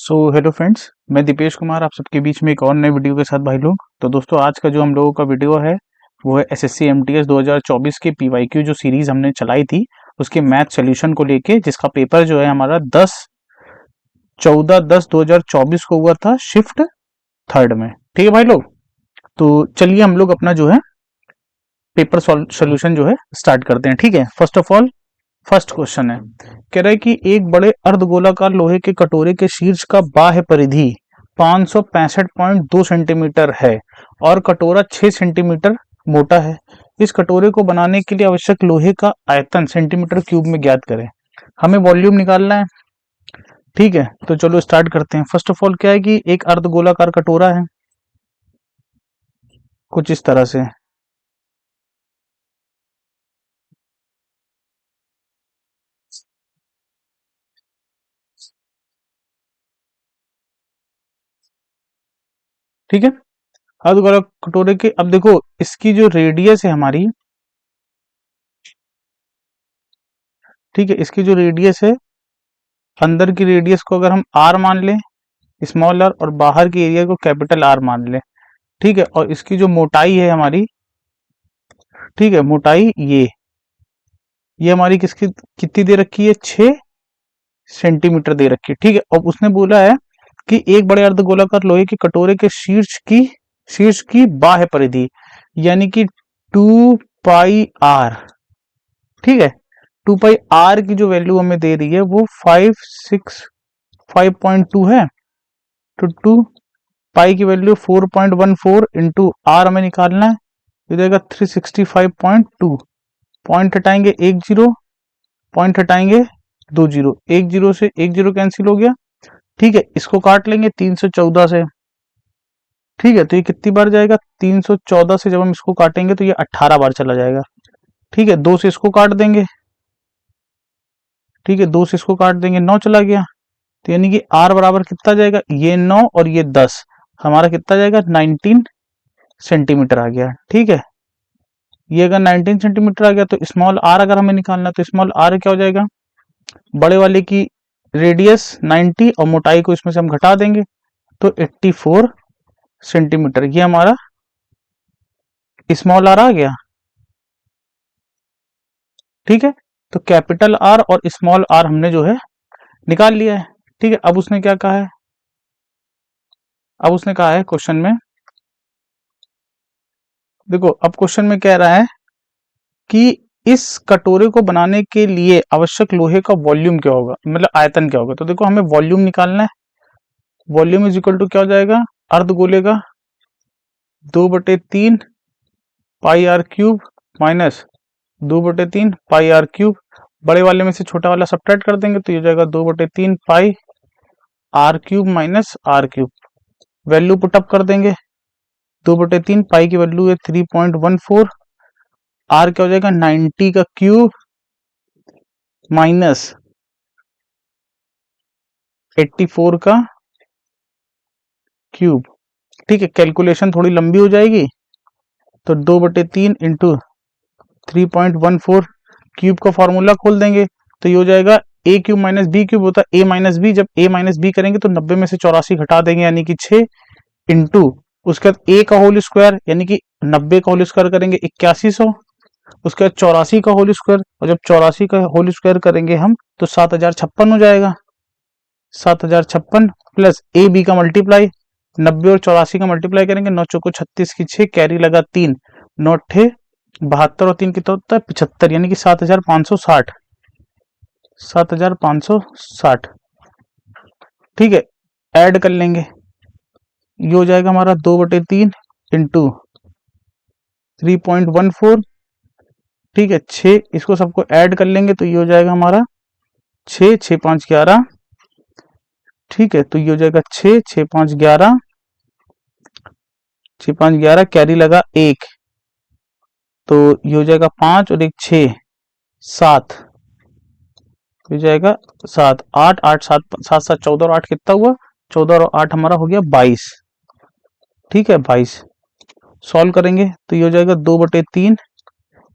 Hello friends, मैं दीपेश कुमार आप सबके बीच में एक और नए वीडियो के साथ भाई लोग। तो दोस्तों, आज का जो हम लोगों का वीडियो है वो है एसएससी एमटीएस 2024 के पीवाईक्यू जो सीरीज हमने चलाई थी उसके मैथ सॉल्यूशन को लेके, जिसका पेपर जो है हमारा 14/10/2024 को हुआ था शिफ्ट थर्ड में। ठीक है भाई लोग, तो चलिए हम लोग अपना जो है पेपर सॉल्यूशन जो है स्टार्ट करते हैं। ठीक है, first of all first question है, कह रहा है कि एक बड़े अर्धगोलाकार लोहे के कटोरे के शीर्ष का बाह्य परिधि 565.2 सेंटीमीटर है और कटोरा 6 सेंटीमीटर मोटा है। इस कटोरे को बनाने के लिए आवश्यक लोहे का आयतन सेंटीमीटर क्यूब में ज्ञात करें। हमें वॉल्यूम निकालना है। ठीक है, तो चलो स्टार्ट करते हैं। फर्स्ट ऑफ ऑल क्या है कि एक अर्धगोलाकार कटोरा है कुछ इस तरह से। ठीक है, अर्धगोलाकार कटोरे के, अब देखो इसकी जो रेडियस है हमारी, ठीक है, इसकी जो रेडियस है, अंदर की रेडियस को अगर हम आर मान लें, स्मॉल आर, और बाहर की एरिया को कैपिटल आर मान लें। ठीक है, और इसकी जो मोटाई है हमारी, ठीक है, मोटाई ये हमारी किसकी कितनी दे रखी है, 6 सेंटीमीटर दे रखी है। ठीक है, और उसने बोला है कि एक बड़े अर्धगोलाकार लोहे के कटोरे के शीर्ष की बाह्य परिधि यानी कि 2 पाई आर। ठीक है, 2 पाई आर की जो वैल्यू हमें दे रही है वो 565.2 है। तो 2 पाई की वैल्यू 4.14 इंटू आर हमें निकालना है, ये देगा 365.2। पॉइंट हटाएंगे 1 जीरो, पॉइंट हटाएंगे 2 जीरो, 1 जीरो से 1 जीरो कैंसिल हो गया। ठीक है, इसको काट लेंगे 314 से। ठीक है, तो ये कितनी बार जाएगा, 314 से जब हम इसको काटेंगे तो ये 18 बार चला जाएगा। ठीक है, 2 से इसको काट देंगे। ठीक है, 2 से इसको काट देंगे, 9 चला गया। तो यानी कि आर बराबर कितना जाएगा, ये 9 और ये 10, हमारा कितना जाएगा, 19 सेंटीमीटर आ गया। ठीक है, ये अगर 19 सेंटीमीटर आ गया तो स्मॉल आर अगर हमें निकालना है तो स्मॉल आर क्या हो जाएगा, बड़े वाले की रेडियस 90 और मोटाई को इसमें से हम घटा देंगे तो 84 सेंटीमीटर, ये हमारा स्मॉल आर आ गया। ठीक है, तो कैपिटल आर और स्मॉल आर हमने जो है निकाल लिया है। ठीक है, अब उसने क्या कहा है, अब उसने कहा है क्वेश्चन में, देखो अब क्वेश्चन में कह रहा है कि इस कटोरे को बनाने के लिए आवश्यक लोहे का वॉल्यूम क्या होगा, मतलब आयतन क्या होगा। तो देखो हमें वॉल्यूम निकालना है। वॉल्यूम इज इक्वल टू क्या हो जाएगा, अर्धगोले का 2/3 pi are cube minus 2/3 pi are cube, बड़े वाले में से छोटा वाला सब्ट्रैक्ट कर देंगे तो ये हो जाएगा 2/3 pi are cube minus r cube. Value put up कर देंगे, 2/3 पाई की वैल्यू है 3.14, आर क्या हो जाएगा 90 का क्यूब माइनस 84 का क्यूब। ठीक है, कैलकुलेशन थोड़ी लंबी हो जाएगी, तो 2/3 इंटू 3.14, क्यूब का फॉर्मूला खोल देंगे तो ये हो जाएगा ए क्यूब माइनस बी क्यूब होता है ए माइनस बी। जब ए माइनस बी करेंगे तो 90 में से 84 घटा देंगे यानी कि 6 इंटू, उसके बाद ए का होल स्क्वायर यानी कि 90 का होल स्क्वायर करेंगे 8100, उसके बाद 84 का होल स्क्वायर, और जब 84 का होल स्क्वायर करेंगे हम तो 7056 हो जाएगा। 7056 प्लस ए बी का मल्टीप्लाई, 90 और 84 का मल्टीप्लाई करेंगे, 9 चौको 36 की 6, कैरी लगा 3, 9 अट्ठे 72 और 3 कितना होता है 75, यानी कि 7560, 7560। ठीक है, ऐड कर लेंगे, ये हो जाएगा हमारा 2/3 इंटू 3.14। ठीक है, 6, इसको सबको ऐड कर लेंगे तो ये हो जाएगा हमारा 6, 6 5 11। ठीक है, तो ये हो जाएगा 6, 6 5 11, 6 5 11, कैरी लगा 1, तो ये हो जाएगा 5 और 1 6 7, हो जाएगा 7, 8 8 7 7 7 14 और 8 कितना हुआ, 14 और 8 हमारा हो गया 22। ठीक है, 22 सॉल्व करेंगे तो ये हो जाएगा 2/3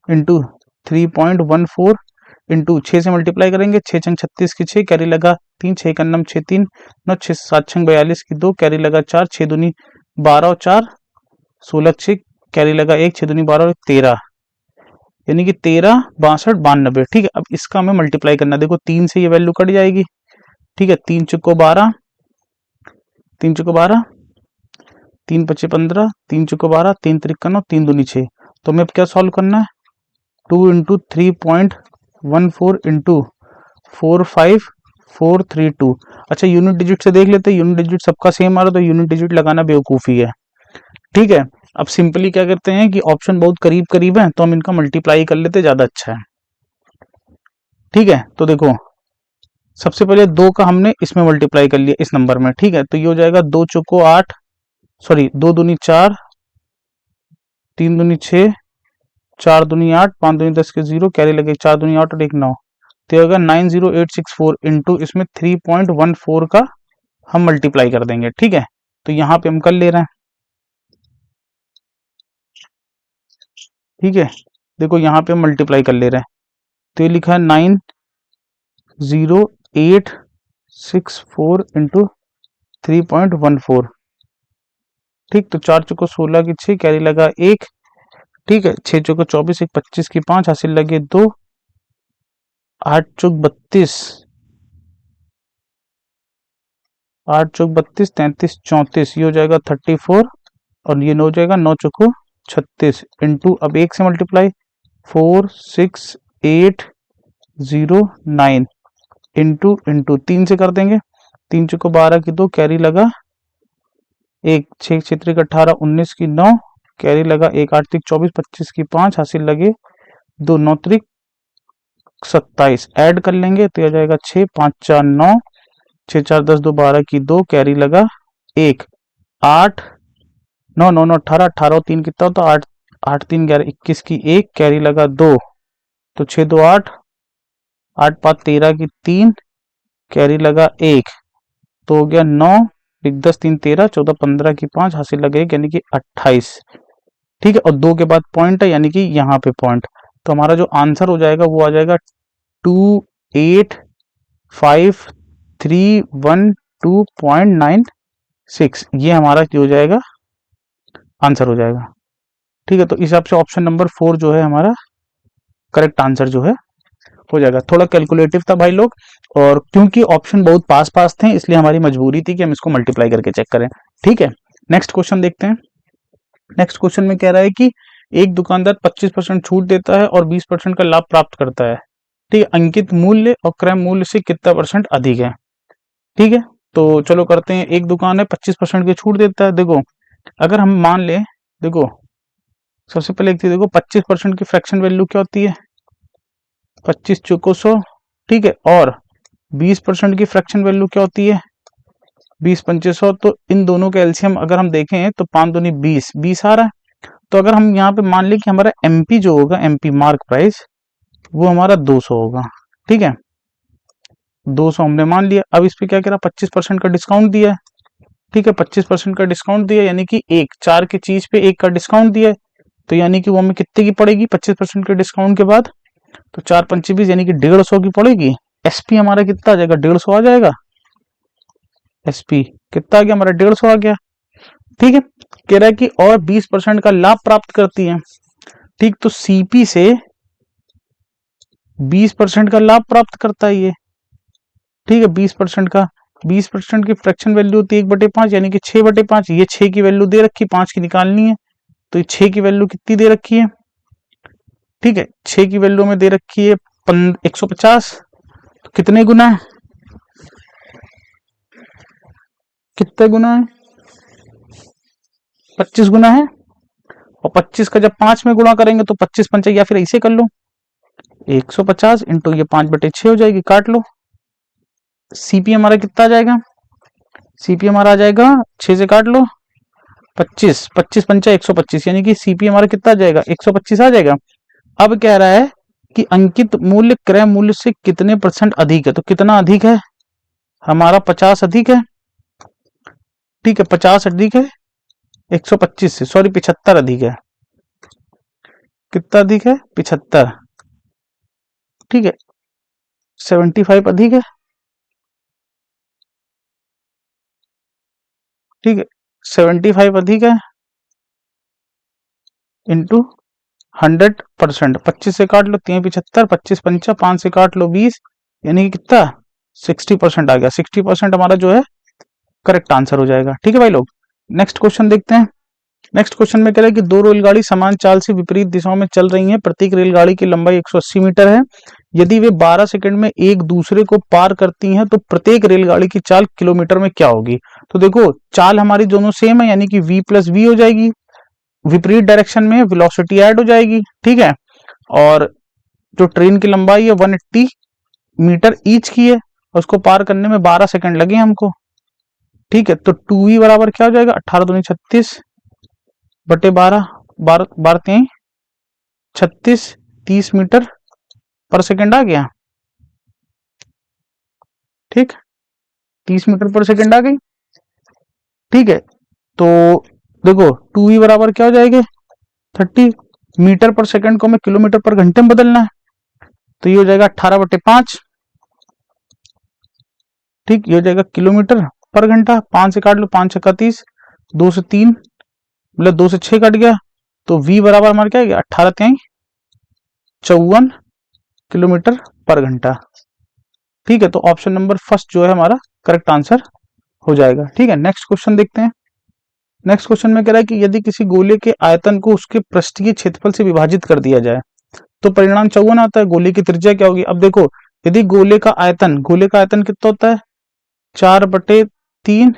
इंटू 3.14 इंटू 6 से मल्टीप्लाई करेंगे, 6 छंग 36 की 6 कैरी लगा 3, 6 का नम 6 3 9 6 7 छंग 42 की 2 कैरी लगा 4, 6 दूनी 12 और 4 16 6 कैरी लगा 1, 6 दूनी 12 और 13 यानी कि 13 62 92। ठीक है, अब इसका हमें मल्टीप्लाई करना, देखो 3 से ये वैल्यू कट जाएगी। ठीक है, 3 चुको 12, 3 चुको 12, 3 पचे 15, 3 चुको 12, 3 तिरका 9, 3 दूनी 6। तो हमें अब क्या सॉल्व करना है, 2 इंटू 3.14 इंटू 45432। अच्छा यूनिट डिजिट से देख लेते हैं, यूनिट डिजिट सबका सेम आ रहा है तो यूनिट डिजिट लगाना बेवकूफ़ी है। ठीक है, अब सिंपली क्या करते हैं कि ऑप्शन बहुत करीब करीब है तो हम इनका मल्टीप्लाई कर लेते, ज़्यादा अच्छा है। ठीक है, तो देखो सबसे पहले 2 का हमने इसमें मल्टीप्लाई कर लिया इस नंबर में। ठीक है, तो ये हो जाएगा 2 चौको 8, सॉरी 2 दूनी 4, 3 दूनी 6, 4 दूनी 8, 5 दूनी 10 के 0 कैरी लगे 4 दूनी 8 और 1 9, तो होगा 90864 इंटू इसमें 3.14 का हम मल्टीप्लाई कर देंगे। ठीक है, तो यहाँ पे हम कर ले रहे हैं। ठीक है, देखो यहाँ पे हम मल्टीप्लाई कर ले रहे हैं, तो ये लिखा है 90864 इंटू 3.14। ठीक, तो 4 चौको 16 की 6 कैरी लगा 1। ठीक है, 6 चौको 24, 1 25 की 5 हासिल लगे 2, 8 चौक 32, 8 चौक 32, 33 34, ये हो जाएगा 34 और ये 9 हो जाएगा 9 चौको 36 इंटू अब 1 से मल्टीप्लाई 46809 इंटू इंटू 3 से कर देंगे, 3 चौको 12 की 2 कैरी लगा 1, 6 क्षेत्र का 18 19 की 9 कैरी लगा 1, 8 तिक 24 25 की 5 हासिल लगे 2, 9 त्रिक 27 ऐड कर लेंगे तो यह जाएगा 6 5 4 9, 6 4 10 2 12 की 2 कैरी लगा 1, 8 9 9 9 18 18 और 3 कितना होता 8 8 3 11 21 की 1 कैरी लगा 2, तो 6 2 8 8 5 13 की 3 कैरी लगा 1, तो हो गया 9 10 3 13 14 15 की 5 हासिल लगे यानी कि 28। ठीक है, और 2 के बाद पॉइंट है यानी कि यहाँ पे पॉइंट, तो हमारा जो आंसर हो जाएगा वो आ जाएगा 285,312.96। ये हमारा क्या हो जाएगा, आंसर हो जाएगा। ठीक है, तो इस हिसाब से ऑप्शन नंबर 4 जो है हमारा करेक्ट आंसर जो है हो जाएगा। थोड़ा कैलकुलेटिव था भाई लोग, और क्योंकि ऑप्शन बहुत पास पास थे इसलिए हमारी मजबूरी थी कि हम इसको मल्टीप्लाई करके चेक करें। ठीक है, नेक्स्ट क्वेश्चन देखते हैं। नेक्स्ट क्वेश्चन में कह रहा है कि एक दुकानदार 25% छूट देता है और 20% का लाभ प्राप्त करता है। ठीक है, अंकित मूल्य और क्रय मूल्य से कितना परसेंट अधिक है। ठीक है, तो चलो करते हैं। एक दुकान है 25% की छूट देता है। देखो अगर हम मान ले, देखो सबसे पहले एक चीज देखो 25% की फ्रैक्शन वैल्यू क्या होती है, 25 चौको 100। ठीक है, और 20% की फ्रैक्शन वैल्यू क्या होती है, 20 पंचे 100। तो इन दोनों का एलसीएम अगर हम देखें तो 5 दूनी 20 20 आ रहा है। तो अगर हम यहाँ पे मान लें कि हमारा एमपी जो होगा, एमपी मार्क प्राइस, वो हमारा 200 होगा। ठीक है, 200 हमने मान लिया। अब इस पे क्या करा, 25% का डिस्काउंट दिया है। ठीक है, 25% का डिस्काउंट दिया यानी कि एक 4 की चीज पे 1 का डिस्काउंट दिया है, तो यानी कि वो हमें कितने की पड़ेगी 25% के डिस्काउंट के बाद, तो 4 पंचे 20 यानी कि 150 की पड़ेगी। एसपी हमारा कितना आ जाएगा, 150 आ जाएगा। एसपी कितना आ गया हमारा, 150 आ गया। ठीक है, कह रहा है कि और 20% का लाभ प्राप्त करती है। ठीक, तो सीपी से 20% का लाभ प्राप्त करता है ये। ठीक है, 20% का, 20% की फ्रैक्शन वैल्यू होती है 1/5 यानी कि 6/5। ये 6 की वैल्यू दे रखी, 5 की निकालनी है, तो ये 6 की वैल्यू कितनी दे रखी है। ठीक है, 6 की वैल्यू में दे रखी है 150। तो कितने गुना है, कितने गुना है, 25 गुना है। और 25 का जब 5 में गुणा करेंगे तो 25 पंचे, या फिर ऐसे कर लो 150 इंटू ये 5/6 हो जाएगी, काट लो। सीपी हमारा कितना आ जाएगा, सीपी हमारा आ जाएगा 6 से काट लो 25, 25 पंचा 125 यानी कि सीपी हमारा कितना आ जाएगा, 125 आ जाएगा। अब कह रहा है कि अंकित मूल्य क्रय मूल्य से कितने परसेंट अधिक है, तो कितना अधिक है हमारा, 50 अधिक है। ठीक है, 50 अधिक है 125 से, सॉरी 75 अधिक है। कितना अधिक है, 75। ठीक है, 75 अधिक है, ठीक है, 75 अधिक है इंटू 100%, 25 से काट लो 3 75, 25 पंचा 5 से काट लो 20, यानी कि कितना 60% आ गया। 60% हमारा जो है करेक्ट आंसर हो जाएगा। ठीक है भाई लोग, नेक्स्ट क्वेश्चन देखते हैं। नेक्स्ट क्वेश्चन में कह रहा है कि दो रेलगाड़ी समान चाल से विपरीत दिशाओं में चल रही हैं, प्रत्येक रेलगाड़ी की लंबाई 180 मीटर है। यदि वे 12 सेकंड में एक दूसरे को पार करती हैं तो प्रत्येक रेलगाड़ी की चाल किलोमीटर में क्या होगी। तो देखो चाल हमारी दोनों सेम है, यानी कि v प्लस वी हो जाएगी, विपरीत डायरेक्शन में वेलोसिटी ऐड हो जाएगी। ठीक है, और जो ट्रेन की लंबाई है 180 मीटर ईच की है, उसको पार करने में 12 सेकंड लगे हमको। ठीक है, तो 2v बराबर क्या हो जाएगा, 18 दूनी 36 बटे 12, 12 3 36, 30 मीटर पर सेकंड आ गया। ठीक, 30 मीटर पर सेकंड आ गई। ठीक है, तो देखो 2v बराबर क्या हो जाएगा, 30 मीटर पर सेकंड को हमें किलोमीटर पर घंटे में बदलना है, तो ये हो जाएगा 18/5। ठीक, ये हो जाएगा किलोमीटर पर घंटा। 5 से काट लो, 5 छक्का 30, 2 से 3 मतलब 2 से 6 कट गया, तो v बराबर हमारा क्या है 18 3 54 किलोमीटर पर घंटा। ठीक है, तो ऑप्शन नंबर फर्स्ट जो है हमारा करेक्ट आंसर हो जाएगा। ठीक है, नेक्स्ट क्वेश्चन देखते हैं। नेक्स्ट क्वेश्चन में कह रहा है कि यदि किसी गोले के आयतन को उसके पृष्ठीय क्षेत्रफल से विभाजित कर दिया जाए तो परिणाम 54 आता है। गोले की त्रिज्या क्या होगी। अब देखो यदि गोले का आयतन कितना होता है 4/3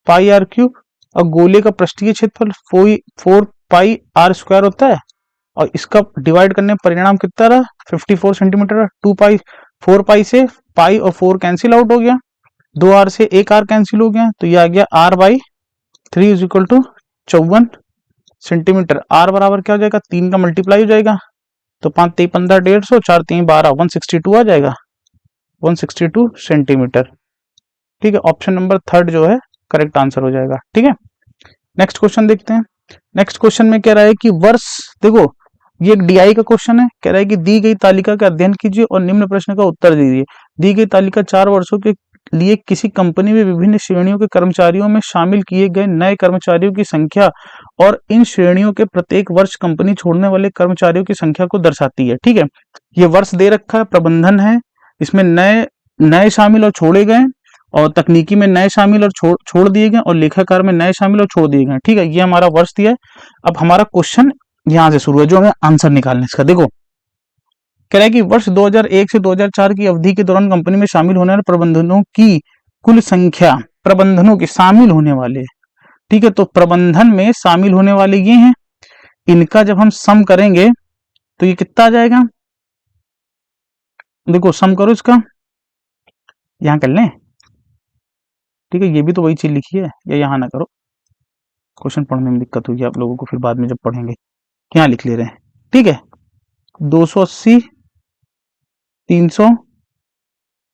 पाई आर क्यूब, और गोले का पृष्ठीय क्षेत्रफल 4 पाई आर स्क्वायर होता है, और इसका डिवाइड करने में परिणाम कितना रहा 54 सेंटीमीटर। 4 पाई से पाई और 4 कैंसिल आउट हो गया, 2 आर से 1 आर कैंसिल हो गया, तो ये आ गया r/3 is equal to 54 centimetre. R बराबर क्या हो जाएगा 3 का मल्टीप्लाई हो जाएगा, तो 5 3 15 150, 4 3 12 162 आ जाएगा, 162 सेंटीमीटर। ठीक है, ऑप्शन नंबर थर्ड जो है करेक्ट आंसर हो जाएगा। ठीक है, नेक्स्ट क्वेश्चन देखते हैं। नेक्स्ट क्वेश्चन में कह रहा है कि वर्ष, देखो ये एक डीआई का क्वेश्चन है, कह रहा है कि दी गई तालिका का अध्ययन कीजिए और निम्न प्रश्न का उत्तर दीजिए। दी गई तालिका 4 वर्षों के लिए किसी कंपनी में विभिन्न श्रेणियों के कर्मचारियों में शामिल किए गए नए कर्मचारियों की संख्या और इन श्रेणियों के प्रत्येक वर्ष कंपनी छोड़ने वाले कर्मचारियों की संख्या को दर्शाती है। ठीक है, ये वर्ष दे रखा है, प्रबंधन है, इसमें नए नए शामिल और छोड़े गए, और तकनीकी में नए शामिल और छोड़ दिए गए, और लेखाकार में नए शामिल और छोड़ दिए गए। ठीक है, ये हमारा वर्ष दिया है। अब हमारा क्वेश्चन यहां से शुरू है, जो हमें आंसर निकालने इसका। देखो कह रहा है कि वर्ष 2001 से 2004 की अवधि के दौरान कंपनी में शामिल होने वाले प्रबंधनों की कुल संख्या, प्रबंधनों के शामिल होने वाले, ठीक है, तो प्रबंधन में शामिल होने वाले ये हैं, इनका जब हम सम करेंगे तो ये कितना आ जाएगा। देखो सम करो इसका, यहां कर लें, ठीक है, ये भी तो वही चीज लिखी है, या यहां ना करो, क्वेश्चन पढ़ने में दिक्कत होगी आप लोगों को, फिर बाद में जब पढ़ेंगे यहाँ लिख ले रहे हैं। ठीक है, 280, 300,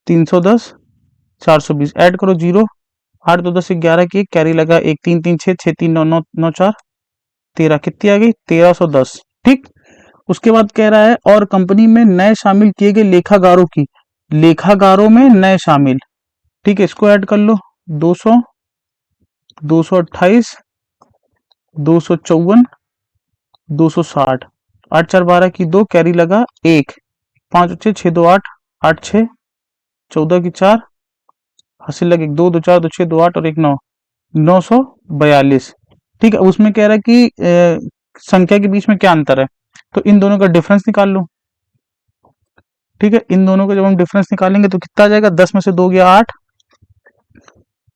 310, 420 ऐड करो, 0 8 2 10 11 की कैरी लगा, 1 3 3 6 6 3 9 9 9 4 13, कितनी आ गई 1310। ठीक, उसके बाद कह रहा है और कंपनी में नए शामिल किए गए लेखागारों की, लेखागारों में नए शामिल, ठीक है, इसको ऐड कर लो, 200, 228, 254, 260, 8 4 12 की 2 कैरी लगा 1, 5 6 6 2 8 8 6 14 की 4 हासिल लगे 2 2 4 2 6 2 8 और 1 9 942। ठीक है, उसमें कह रहा है कि संख्या के बीच में क्या अंतर है, तो इन दोनों का डिफरेंस निकाल लो। ठीक है, इन दोनों का जब हम डिफरेंस निकालेंगे तो कितना आ जाएगा, 10 में से 2 गया 8,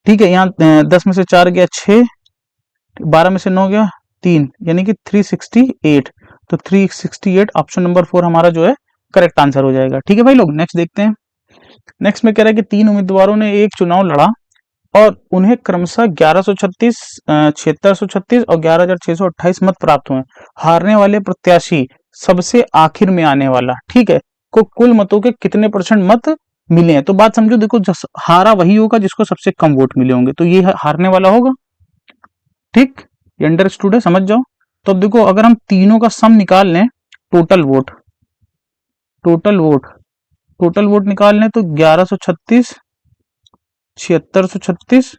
ठीक है, यहाँ 10 में से 4 गया 6, 12 में से 9 गया 3, यानी कि 368, तो 368 ऑप्शन नंबर 4 हमारा जो है करेक्ट आंसर हो जाएगा। ठीक है भाई लोग, नेक्स्ट देखते हैं। नेक्स्ट में कह रहा है कि 3 उम्मीदवारों ने एक चुनाव लड़ा और उन्हें क्रमशः 1136, 7636 और 11628 मत प्राप्त हुए। हारने वाले प्रत्याशी सबसे आखिर में आने वाला, ठीक है, को कुल मतों के कितने % मत मिले हैं। तो बात समझो, देखो हारा वही होगा जिसको सबसे कम वोट मिले होंगे, तो ये हारने वाला होगा। ठीक, ये अंडरस्टूड है, समझ जाओ। तो अब देखो अगर हम तीनों का सम निकाल लें, टोटल वोट, टोटल वोट निकालने तो 1136, 7636,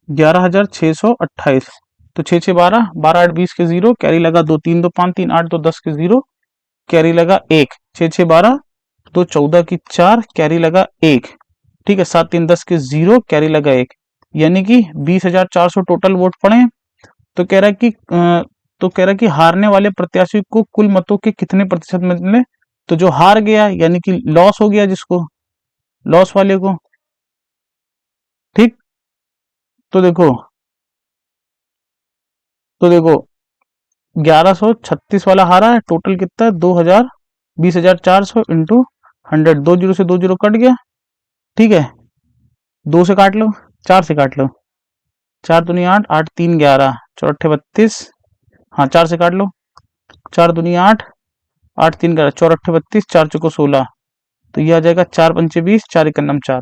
11628। तो 6 6 12, 12 8 20 के 0, कैरी लगा 2 3 2 5 3 8 2 10 के 0, कैरी लगा 1, 6 6 12, 2 14 की 4, कैरी लगा 1। ठीक है, 7 3 10 के 0, कैरी लगा 1, यानी कि 20,400 टोटल वोट पड़े हैं। तो कह रहा है कि हारने वाले प्रत्याशी को कुल मतों के कितने प्रतिशत मिले। तो जो हार गया यानी कि लॉस हो गया, जिसको लॉस वाले को। ठीक, तो देखो 1136 वाला हारा है। टोटल कितना है 2000, 20,400 इंटू 100, 2 जीरो से 2 जीरो कट गया। ठीक है, 2 से काट लो, 4 से काट लो, 4 दूनी 8, 8 3 11, 4 8 32। हाँ, 4 से काट लो, 4 दूनी 8, 8 3 11, 4 8 32, 4 चौको 16। तो ये आ जाएगा 4 पंचे 20, 4 इक्यावन 4।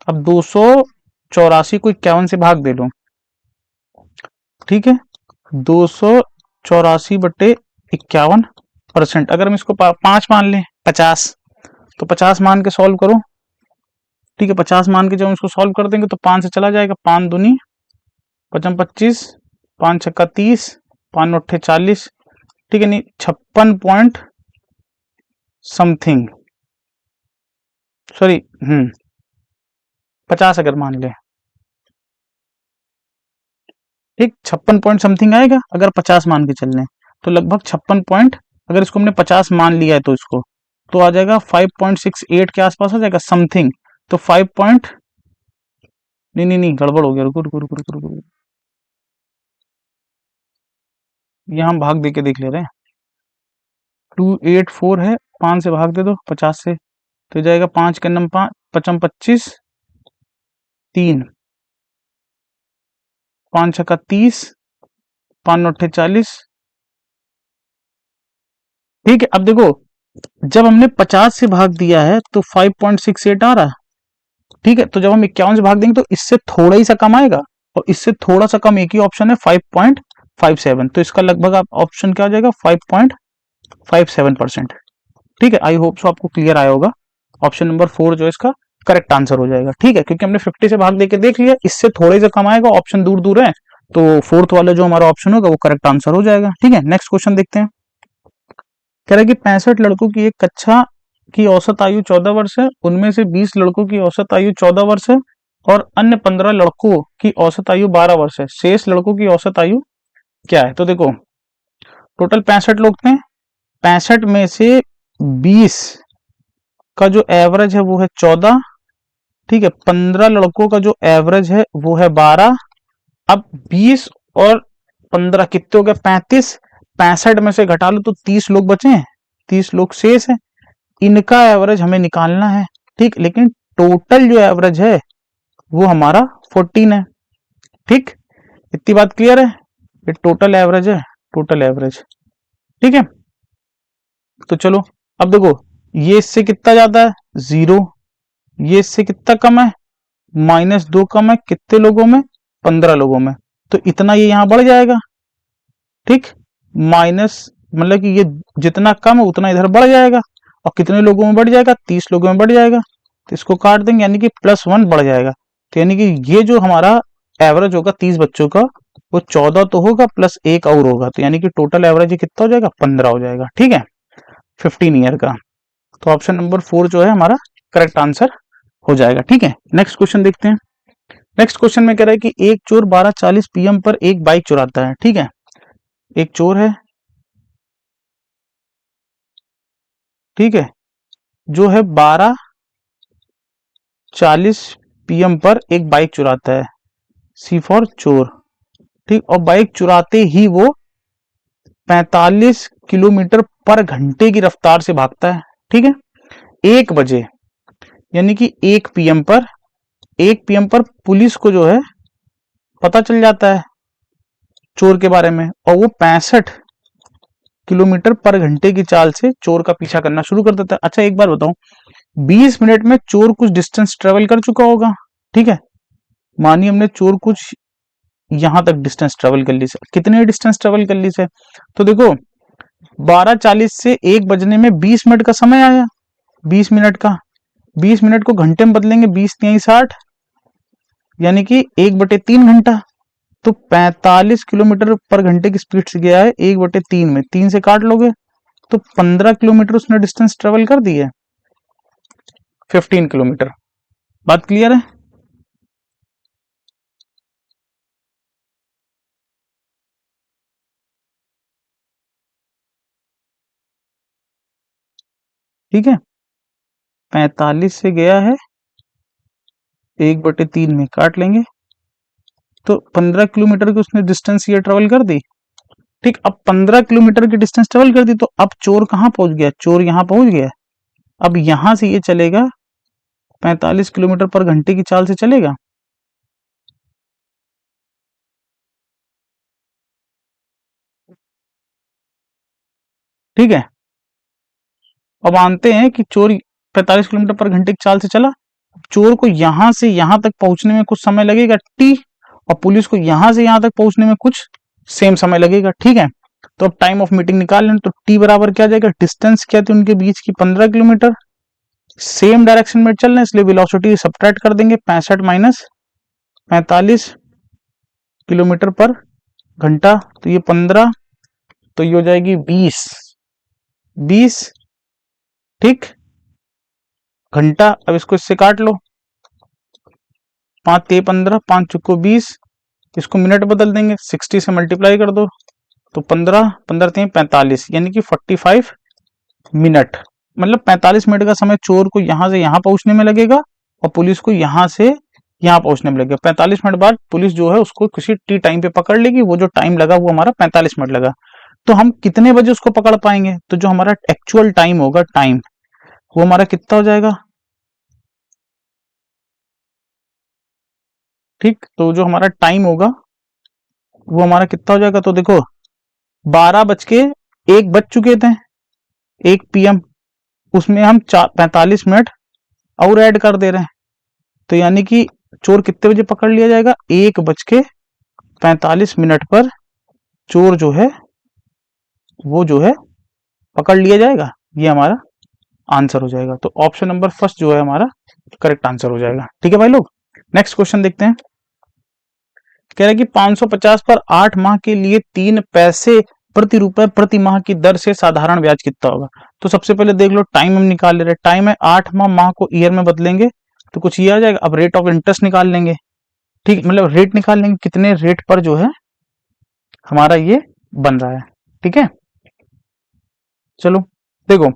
अब 284 को 51 से भाग दे लो। ठीक है, 284/51%। अगर हम इसको 5 मान लें, 50, तो 50 मान के सॉल्व करो। ठीक है, 50 मान के जब हम इसको सॉल्व कर देंगे तो 5 से चला जाएगा, 5 दूनी 55 25, 5 छक्का 30, 5 नौ 40। ठीक है, नहीं 56 पॉइंट समथिंग, सॉरी 50 अगर मान ले। ठीक, 56 पॉइंट समथिंग आएगा अगर 50 मान के चल रहे, तो लगभग 56 पॉइंट। अगर इसको हमने 50 मान लिया है तो इसको तो आ जाएगा 5.68 के आसपास आ जाएगा समथिंग। तो 5 पॉइंट, नहीं नहीं नहीं गड़बड़ हो गया, रुको रुको रुको रुको रुको, यहाँ हम भाग दे के देख ले रहे हैं। 284 है, 5 से भाग दे दो 50 से, तो जाएगा 5 के नंबर 5 55 25, 3 5 छक्का 30, 5 नौ 40। ठीक है, अब देखो जब हमने 50 से भाग दिया है तो 5.68 आ रहा है। ठीक है, तो जब हम 51 से भाग देंगे तो इससे थोड़ा ही सा कम आएगा, और इससे थोड़ा सा कम एक ही ऑप्शन है 5.57। तो इसका लगभग आप ऑप्शन क्या आ जाएगा 5.57%। ठीक है, आई होप सो आपको क्लियर आया होगा। ऑप्शन नंबर 4 जो इसका करेक्ट आंसर हो जाएगा। ठीक है, क्योंकि हमने 50 से भाग देके देख लिया, इससे थोड़े से कम आएगा, ऑप्शन दूर दूर है, तो फोर्थ वाला जो हमारा ऑप्शन होगा वो करेक्ट आंसर हो जाएगा। ठीक है, नेक्स्ट क्वेश्चन देखते हैं। कह रहा है कि 65 लड़कों की एक कक्षा की औसत आयु 14 वर्ष है, उनमें से 20 लड़कों की औसत आयु 14 वर्ष है और अन्य 15 लड़कों की औसत आयु 12 वर्ष है। शेष लड़कों की औसत आयु क्या है। तो देखो टोटल 65 लोग थे, 65 में से 20 का जो एवरेज है वो है 14। ठीक है, 15 लड़कों का जो एवरेज है वो है 12। अब 20 और 15 कितने हो गए 35, 65 में से घटा लो तो 30 लोग बचे हैं, 30 लोग शेष है, इनका एवरेज हमें निकालना है। ठीक, लेकिन टोटल जो एवरेज है वो हमारा 14 है। ठीक, इतनी बात क्लियर है, ये टोटल एवरेज है, टोटल एवरेज। ठीक है, तो चलो अब देखो ये इससे कितना ज्यादा है 0, ये इससे कितना कम है -2 कम है, कितने लोगों में 15 लोगों में, तो इतना ये यहां बढ़ जाएगा। ठीक, माइनस मतलब कि ये जितना कम है उतना इधर बढ़ जाएगा, और कितने लोगों में बढ़ जाएगा 30 लोगों में बढ़ जाएगा, तो इसको काट देंगे यानी कि +1 बढ़ जाएगा। तो यानी कि ये जो हमारा एवरेज होगा 30 बच्चों का वो 14 तो होगा प्लस 1 और होगा, तो यानी कि टोटल एवरेज कितना हो जाएगा 15 हो जाएगा। ठीक है, 15 ईयर का। तो ऑप्शन नंबर 4 जो है हमारा करेक्ट आंसर हो जाएगा। ठीक है, नेक्स्ट क्वेश्चन देखते हैं। नेक्स्ट क्वेश्चन में कह रहा है कि एक चोर 12:40 PM पर एक बाइक चुराता है। ठीक है, एक चोर है, ठीक है, जो है 12:40 PM पर एक बाइक चुराता है, सी फॉर चोर। ठीक, और बाइक चुराते ही वो 45 किलोमीटर पर घंटे की रफ्तार से भागता है। ठीक है, 1 बजे यानी कि 1 PM पर पुलिस को जो है पता चल जाता है चोर के बारे में, और वो 65 किलोमीटर पर घंटे की चाल से चोर का पीछा करना शुरू कर देता है। अच्छा एक बार बताऊं, 20 मिनट में चोर कुछ डिस्टेंस ट्रेवल कर चुका होगा। ठीक है, मानिए हमने चोर कुछ यहां तक डिस्टेंस ट्रेवल कर ली से, कितने डिस्टेंस ट्रेवल कर ली से, तो देखो 12:40 से 1 बजने में 20 मिनट का समय आया, 20 मिनट का, 20 मिनट को घंटे में बदलेंगे, 20 तिहाई 60, यानी कि 1/3 घंटा। तो 45 किलोमीटर पर घंटे की स्पीड से गया है 1/3 में, 3 से काट लोगे तो 15 किलोमीटर उसने डिस्टेंस ट्रेवल कर दी है, 15 किलोमीटर। बात क्लियर है? ठीक है, 45 से गया है 1/3 में, काट लेंगे तो 15 किलोमीटर की उसने डिस्टेंस ये ट्रेवल कर दी। ठीक, अब 15 किलोमीटर की डिस्टेंस ट्रेवल कर दी तो अब चोर कहां पहुंच गया? चोर यहां पहुंच गया। अब यहां से ये चलेगा 45 किलोमीटर पर घंटे की चाल से चलेगा। ठीक है, अब मानते हैं कि चोर 45 किलोमीटर पर घंटे की चाल से चला। चोर को यहां से यहां तक पहुंचने में कुछ समय लगेगा टी, और पुलिस को यहां से यहां तक पहुंचने में कुछ सेम समय लगेगा। ठीक है, तो अब टाइम ऑफ मीटिंग निकाल लें तो टी बराबर क्या जाएगा? डिस्टेंस क्या थी उनके बीच की? 15 किलोमीटर। सेम डायरेक्शन में चल रहे हैं इसलिए वेलोसिटी सब्ट्रैक्ट कर देंगे, 65 माइनस 45 किलोमीटर पर घंटा, तो ये 15, तो ये हो जाएगी 20। ठीक, घंटा। अब इसको इससे काट लो, 5 ते 15, 5 चुको 20, इसको मिनट बदल देंगे, 60 से मल्टीप्लाई कर दो तो 15, 15 ते 45, यानी कि 45 मिनट। मतलब 45 मिनट का समय चोर को यहां से यहां पहुंचने में लगेगा और पुलिस को यहां से यहां पहुंचने में लगेगा। 45 मिनट बाद पुलिस जो है उसको किसी टी टाइम पे पकड़ लेगी, वो जो टाइम लगा वो हमारा 45 मिनट लगा। तो हम कितने बजे उसको पकड़ पाएंगे? तो जो हमारा एक्चुअल टाइम होगा, टाइम वो हमारा कितना हो जाएगा? ठीक, तो जो हमारा टाइम होगा वो हमारा कितना हो जाएगा? तो देखो 12:01 बज चुके थे, 1 PM, उसमें हम 45 मिनट और ऐड कर दे रहे हैं, तो यानी कि चोर कितने बजे पकड़ लिया जाएगा? 1:45 पर चोर जो है वो जो है पकड़ लिया जाएगा। ये हमारा आंसर हो जाएगा। तो ऑप्शन नंबर फर्स्ट जो है हमारा करेक्ट आंसर हो जाएगा। ठीक है भाई लोग, नेक्स्ट क्वेश्चन देखते हैं। कह रहा है कि 550 पर 8 माह के लिए 3 पैसे प्रति रुपए प्रति माह की दर से साधारण ब्याज कितना होगा? तो सबसे पहले देख लो, टाइम हम निकाल ले रहे हैं, टाइम है 8 माह, माह को ईयर में बदलेंगे तो कुछ ये आ जाएगा। अब रेट ऑफ इंटरेस्ट निकाल लेंगे, ठीक, मतलब रेट निकाल लेंगे कितने रेट पर जो है हमारा ये बन रहा है। ठीक है, चलो देखो,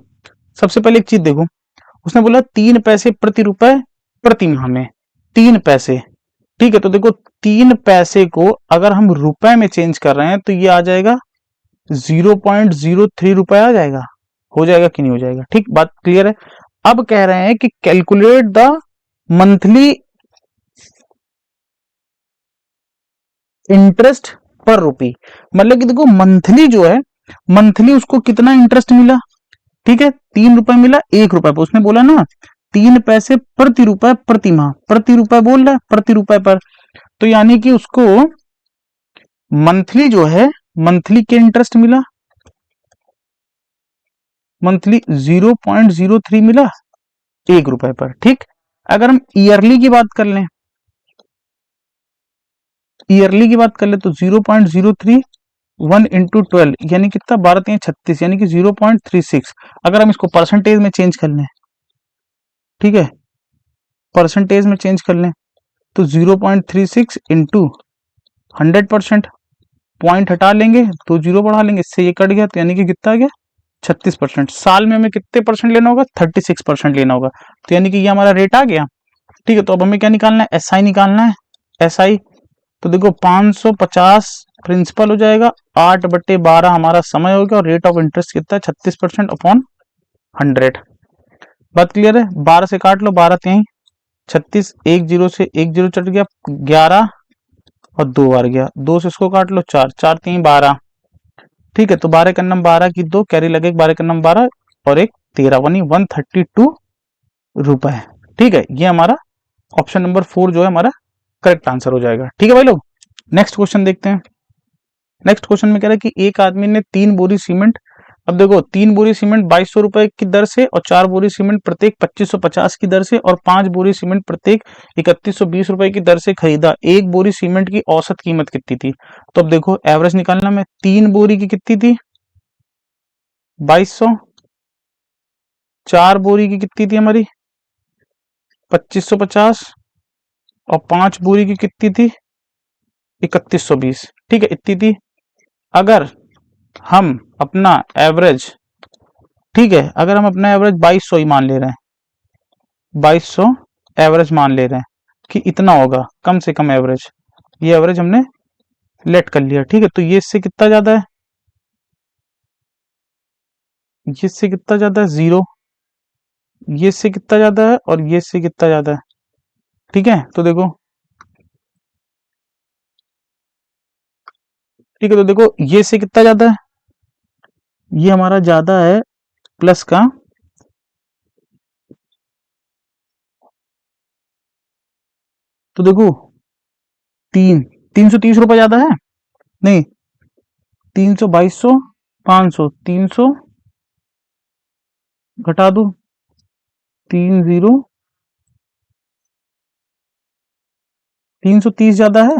सबसे पहले एक चीज देखो, उसने बोला 3 पैसे प्रति रुपए प्रति माह में, 3 पैसे। ठीक है, तो देखो 3 पैसे को अगर हम रुपए में चेंज कर रहे हैं तो ये आ जाएगा 0.03 रुपए आ जाएगा। हो जाएगा कि नहीं हो जाएगा? ठीक, बात क्लियर है। अब कह रहे हैं कि कैलकुलेट द मंथली इंटरेस्ट पर रुपी, मतलब कि देखो मंथली जो है, मंथली उसको कितना इंटरेस्ट मिला? ठीक है, 3 रुपए मिला 1 रुपए पर, उसने बोला ना 3 पैसे प्रति रुपए प्रति माह, प्रति रुपए बोल रहा है, प्रति रुपए पर, तो यानी कि उसको मंथली जो है, मंथली के इंटरेस्ट मिला, मंथली 0.03 मिला 1 रुपए पर। ठीक, अगर हम ईयरली की बात कर लें, ईयरली की बात कर ले तो 0.03 1 इंटू 12 यानी कितना? 12×3 = 36, यानी कि 0.36। अगर हम इसको परसेंटेज में चेंज कर लें, ठीक है, परसेंटेज में चेंज कर लें तो 0.36 इंटू 100%, पॉइंट हटा लेंगे तो 0 बढ़ा लेंगे, इससे ये कट गया तो यानी कि कितना आ गया? 36%। साल में हमें कितने परसेंट लेना होगा? 36% लेना होगा, तो यानी कि ये हमारा रेट आ गया। ठीक है, तो अब हमें क्या निकालना है? एसआई निकालना है, एसआई। तो देखो 550 प्रिंसिपल हो जाएगा, 8/12 हमारा समय हो गया, और रेट ऑफ इंटरेस्ट कितना है? 36% अपॉन 100। बात क्लियर है? 12 से काट लो, 12 3 36, 1 0 से 1 0 चट गया, 11 और 2 बार गया, 2 से इसको काट लो, 4 4 3 12। ठीक है, तो 12 का नंबर 12 की 2 कैरी लगे, 12 का नंबर 12 और एक 13, वनी 132 रुपए। ठीक है, ये हमारा ऑप्शन नंबर 4 जो है हमारा करेक्ट आंसर हो जाएगा। ठीक है भाई लोग, नेक्स्ट क्वेश्चन देखते हैं। नेक्स्ट क्वेश्चन में कह रहा है कि एक आदमी ने 3 बोरी सीमेंट अब देखो 3 बोरी सीमेंट 2200 रुपए की दर से और 4 बोरी सीमेंट प्रत्येक 2550 की दर से और 5 बोरी सीमेंट प्रत्येक 3120 रुपए की दर से खरीदा। 1 बोरी सीमेंट की औसत कीमत कितनी थी? तो अब देखो एवरेज निकालना में 3 बोरी की कितनी थी? 2200। 4 बोरी की कितनी थी हमारी? 2550। और 5 बोरी की कितनी थी? 3120। ठीक है, इतनी थी। अगर हम अपना एवरेज, ठीक है, अगर हम अपना एवरेज 2200 ही मान ले रहे हैं, 2200 एवरेज मान ले रहे हैं कि इतना होगा कम से कम एवरेज, ये एवरेज हमने लेट कर लिया। ठीक है, तो ये इससे कितना ज्यादा है? ये इससे कितना ज्यादा है? 0। ये इससे कितना ज्यादा है? और ये इससे कितना ज्यादा है? ठीक है, तो देखो, ठीक है, तो देखो ये इससे कितना ज्यादा है? ये हमारा ज्यादा है प्लस का, तो देखो 330 रुपए ज्यादा है। नहीं, 300, 2200, 500, 300 घटा दो, 30, 330 ज्यादा है।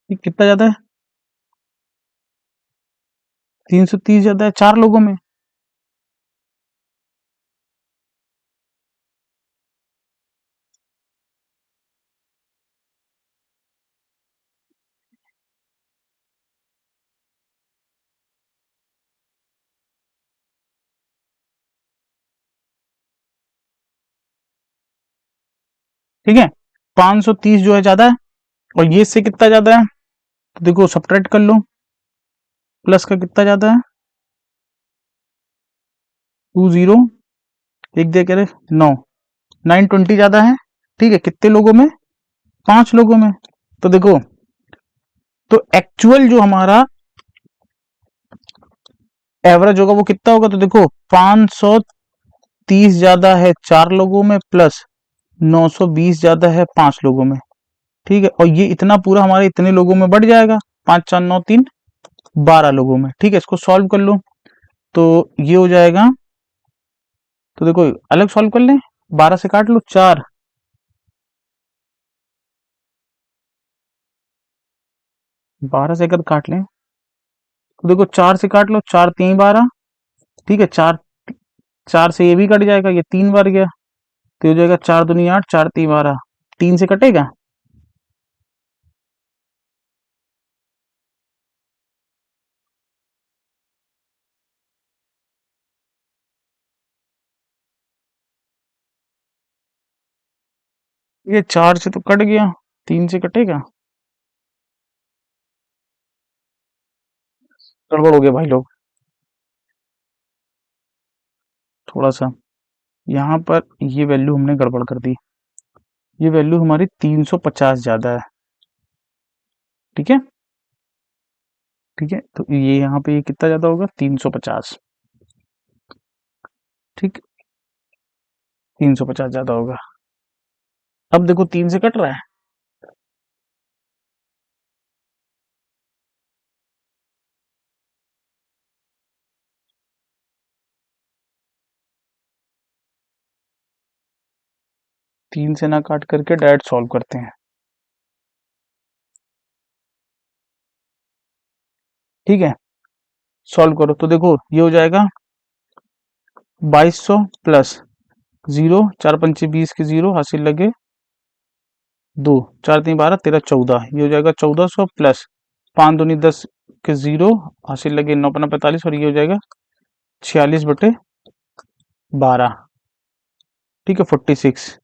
ये कितना ज्यादा है? 330 ज्यादा है 4 लोगों में। ठीक है, 530 जो है ज्यादा है, और ये इससे कितना ज्यादा है? तो देखो सब्ट्रैक्ट कर लो, प्लस का कितना ज्यादा है? 20, एक दे करे 9, 920 ज्यादा है। ठीक है, कितने लोगों में? 5 लोगों में। तो देखो, तो एक्चुअल जो हमारा एवरेज होगा वो कितना होगा? तो देखो 530 ज्यादा है 4 लोगों में, प्लस 920 ज्यादा है 5 लोगों में। ठीक है, और ये इतना पूरा हमारे इतने लोगों में बढ़ जाएगा, 5 4 9 3, 12 लोगों में। ठीक है, इसको सॉल्व कर लो, तो ये हो जाएगा। तो देखो अलग सॉल्व कर लें, 12 से काट लो 4, 12 से अगर काट लें तो देखो 4 से काट लो, 4 3 12। ठीक है, 4, 4 से ये भी कट जाएगा, ये 3 बार गया, तो हो जाएगा 4 दूनी 8, 4 3 12। 3 से कटेगा, ये 4 से तो कट गया, 3 से कटेगा। गड़बड़ हो गया भाई लोग, थोड़ा सा यहाँ पर ये वैल्यू हमने गड़बड़ कर दी। ये वैल्यू हमारी 350 ज्यादा है। ठीक है, ठीक है, तो ये यहाँ पे ये कितना ज्यादा होगा? 350। ठीक, 350 ज्यादा होगा। अब देखो 3 से कट रहा है, 3 से ना काट करके डायरेक्ट सॉल्व करते हैं। ठीक है, सॉल्व करो, तो देखो ये हो जाएगा 2200 प्लस 0, 4 5 20 के 0 हासिल लगे 2, 4 3 12 13 14, ये हो जाएगा 1400 प्लस 5 दूनी 10 के 0 हासिल लगे 9 5 45, और ये हो जाएगा 46/12। ठीक है, 46।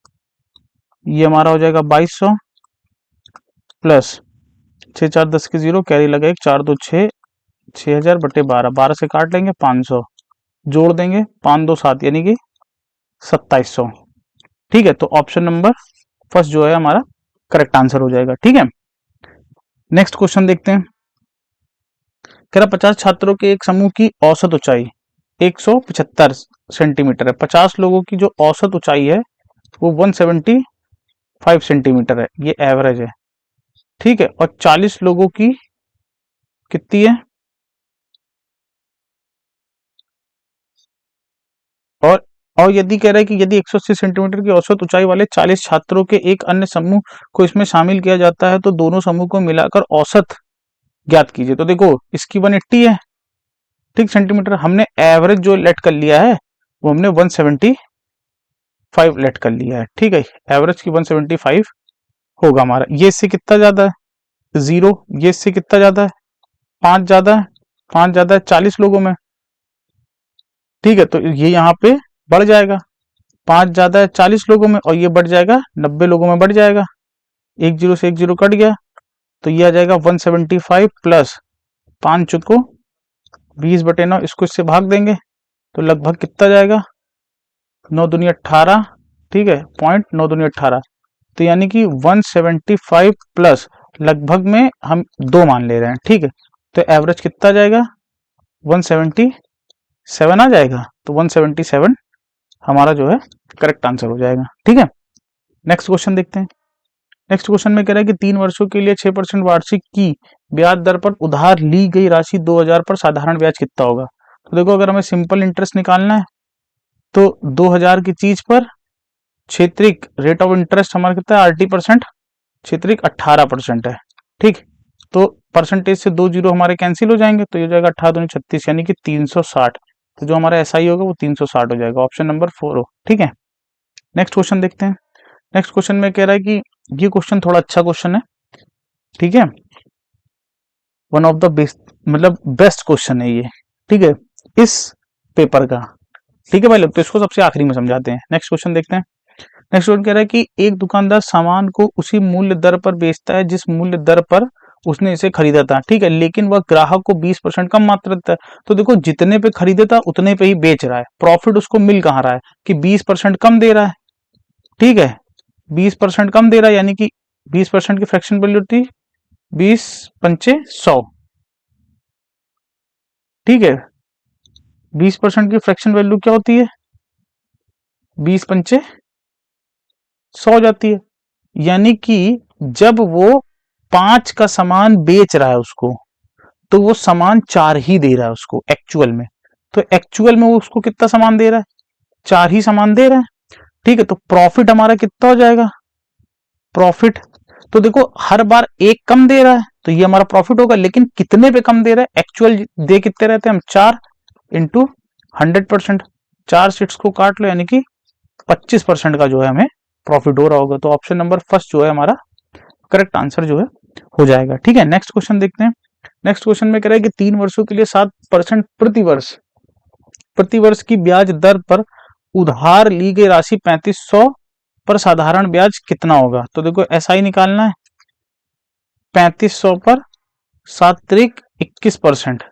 ये हमारा हो जाएगा 2200 प्लस 6 4 10 के 0, कैरी लगा 1, 4 2 6, 6000/12, 12 से काट लेंगे 500, जोड़ देंगे 5 2 7, यानी कि 2700। ठीक है, तो ऑप्शन नंबर फर्स्ट जो है हमारा करेक्ट आंसर हो जाएगा। ठीक है, नेक्स्ट क्वेश्चन देखते हैं। कह रहा 50 छात्रों के एक समूह की औसत ऊंचाई 175 सेंटीमीटर है। 50 लोगों की जो औसत ऊंचाई है वो 175 सेंटीमीटर है, ये एवरेज है। ठीक है, और 40 लोगों की कितनी है, और और यदि कह रहा है कि यदि 180 सेंटीमीटर की औसत ऊंचाई वाले 40 छात्रों के एक अन्य समूह को इसमें शामिल किया जाता है तो दोनों समूह को मिलाकर औसत ज्ञात कीजिए। तो देखो इसकी 180 है, ठीक सेंटीमीटर, हमने एवरेज जो लेट कर लिया है वो हमने 175 लेट कर लिया है। ठीक है, एवरेज की 175 होगा हमारा। ये इससे कितना ज्यादा है, 0। ये इससे कितना ज्यादा है, 5 ज्यादा है, 5 ज्यादा है 40 लोगों में। ठीक है, तो ये यहाँ पे बढ़ जाएगा, 5 ज्यादा है 40 लोगों में, और ये बढ़ जाएगा 90 लोगों में बढ़ जाएगा। एक जीरो से एक जीरो कट गया, तो ये आ जाएगा 175 प्लस 5 चुको 20/9, इसको इससे भाग देंगे तो लगभग कितना जाएगा, 9 दूनी 18। ठीक है, पॉइंट 9 दूनी 18, तो यानी कि 175 प्लस लगभग में हम 2 मान ले रहे हैं। ठीक है, तो एवरेज कितना जाएगा, 177 आ जाएगा, तो 177 हमारा जो है करेक्ट आंसर हो जाएगा। ठीक है, नेक्स्ट क्वेश्चन देखते हैं। नेक्स्ट क्वेश्चन में कह रहा है कि 3 वर्षों के लिए 6% वार्षिक की ब्याज दर पर उधार ली गई राशि 2000 पर साधारण ब्याज कितना होगा। तो देखो अगर हमें सिंपल इंटरेस्ट निकालना है तो 2000 की चीज पर क्षेत्रिक रेट ऑफ इंटरेस्ट हमारा कितना है, 80%, क्षेत्रिक 18% है। ठीक, तो परसेंटेज से 2 जीरो हमारे कैंसिल हो जाएंगे, तो ये हो जाएगा 18×2 36 यानी कि 360। तो जो हमारा एसआई होगा वो 360 हो जाएगा, ऑप्शन नंबर 4 हो। ठीक है, नेक्स्ट क्वेश्चन देखते हैं। नेक्स्ट क्वेश्चन में कह रहा है कि ये क्वेश्चन थोड़ा अच्छा क्वेश्चन है। ठीक है, वन ऑफ द बेस्ट, मतलब बेस्ट क्वेश्चन है ये। ठीक है, इस पेपर का। ठीक है भाई लोग, तो इसको सबसे आखिरी में समझाते हैं। नेक्स्ट क्वेश्चन देखते हैं। नेक्स्ट क्वेश्चन कह रहा है कि एक दुकानदार सामान को उसी मूल्य दर पर बेचता है जिस मूल्य दर पर उसने इसे खरीदा था। ठीक है, लेकिन वह ग्राहक को 20% कम मात्रा देता है। तो देखो जितने पे खरीदे था उतने पे ही बेच रहा है, प्रॉफिट उसको मिल कहाँ रहा है कि 20% कम दे रहा है। ठीक है, 20% कम दे रहा है, यानी कि 20% की फ्रैक्शन वैल्यू थी 20×5 100। ठीक है, 20% की फ्रैक्शन वैल्यू क्या होती है, 20×5 100 हो जाती है। यानी कि जब वो 5 का सामान बेच रहा है उसको, तो वो सामान 4 ही दे रहा है उसको एक्चुअल में। तो एक्चुअल में वो उसको कितना सामान दे रहा है, 4 ही सामान दे रहा है। ठीक है, तो प्रॉफिट हमारा कितना हो जाएगा, प्रॉफिट, तो देखो हर बार एक कम दे रहा है तो ये हमारा प्रॉफिट होगा, लेकिन कितने पे कम दे रहा है, एक्चुअल दे कितने रहते हैं हम, 4 इंटू 100%, 4 सीट्स को काट लो, यानी कि 25% का जो है हमें प्रॉफिट हो रहा होगा। तो ऑप्शन नंबर फर्स्ट जो है हमारा करेक्ट आंसर जो है हो जाएगा। ठीक है, नेक्स्ट क्वेश्चन देखते हैं। नेक्स्ट क्वेश्चन में कह रहा है कि 3 वर्षों के लिए 7% प्रतिवर्ष की ब्याज दर पर उधार ली गई राशि 3500 पर साधारण ब्याज कितना होगा। तो देखो एसआई निकालना है, 3500 पर 7×21%।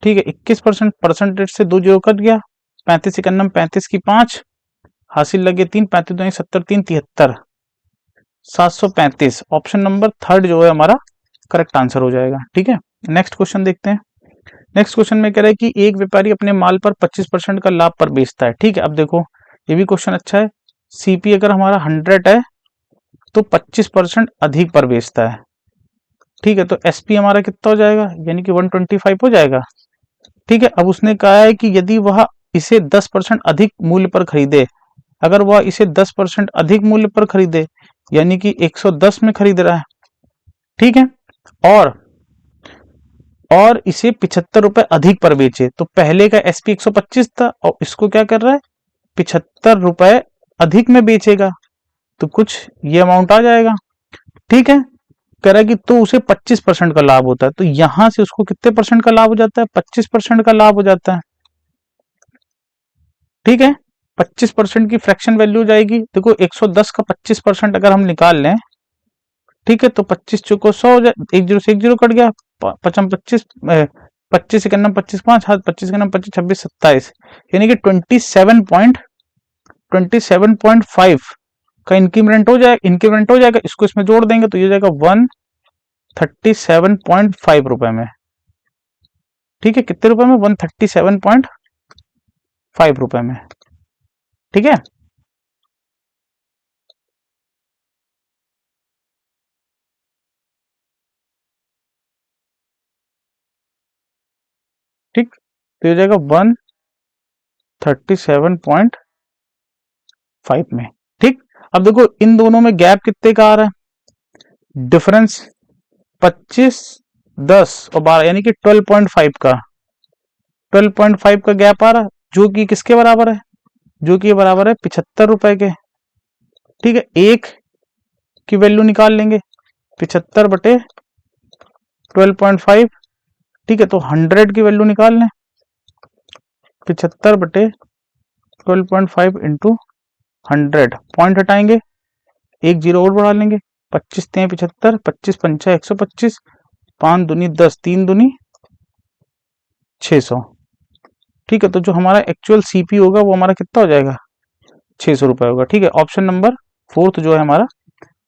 ठीक है, 21% परसेंटेज से 2 जीरो कट गया, 35×1 35 की 5 हासिल लगे 3, 35 70 3 73, 735। ऑप्शन नंबर थर्ड जो है हमारा करेक्ट आंसर हो जाएगा। ठीक है, नेक्स्ट क्वेश्चन देखते हैं। नेक्स्ट क्वेश्चन में कह रहा है कि एक व्यापारी अपने माल पर 25% का लाभ पर बेचता है। ठीक है, अब देखो ये भी क्वेश्चन अच्छा है। सीपी अगर हमारा 100 है तो 25% अधिक पर बेचता है। ठीक है, तो एसपी हमारा कितना हो जाएगा, यानी कि 125 हो जाएगा। ठीक है, अब उसने कहा है कि यदि वह इसे 10% अधिक मूल्य पर खरीदे, अगर वह इसे 10% अधिक मूल्य पर खरीदे, यानी कि 110 में खरीद रहा है। ठीक है, और और इसे 75 रुपए अधिक पर बेचे, तो पहले का एसपी 125 था और इसको क्या कर रहा है, 75 रुपए अधिक में बेचेगा, तो कुछ ये अमाउंट आ जाएगा। ठीक है, कह रहा है कि तो उसे 25% का लाभ होता है, तो यहां से उसको कितने परसेंट का लाभ हो जाता है, 25% का लाभ हो जाता है। ठीक है, 25% की फ्रैक्शन वैल्यू जाएगी, देखो 110 का 25% अगर हम निकाल लें, ठीक है, तो 25 चौको 100 हो जाए, एक जीरो से एक जीरो कट गया, पचम 25, 25 25 5 हाथ 25 25 26 27, यानी कि 27.5 का इंक्रीमेंट हो जाएगा, इसको इसमें जोड़ देंगे तो ये जाएगा 137.5 रुपए में। ठीक है, कितने रुपए में, 137.5 रुपए में। ठीक है, तो हो जाएगा 137.5 में। ठीक, अब देखो इन दोनों में गैप कितने का आ रहा है, डिफरेंस 25, 10 और 12 यानी कि 12.5 का 12.5 का गैप आ रहा है, जो कि किसके बराबर है, जो कि बराबर है 75 रुपए के। ठीक है, एक की वैल्यू निकाल लेंगे 75 बटे 12.5। ठीक है, तो 100 की वैल्यू निकाल लें, 75 बटे 12.5 इंटू 100, पॉइंट हटाएंगे, एक जीरो और बढ़ा लेंगे, 25 3 75, 25 पंचा 125, 5 दूनी 10, 3 दूनी 600। ठीक है, तो जो हमारा एक्चुअल सीपी होगा वो हमारा कितना हो जाएगा, 600 रुपए होगा। ठीक है, ऑप्शन नंबर 4 जो है हमारा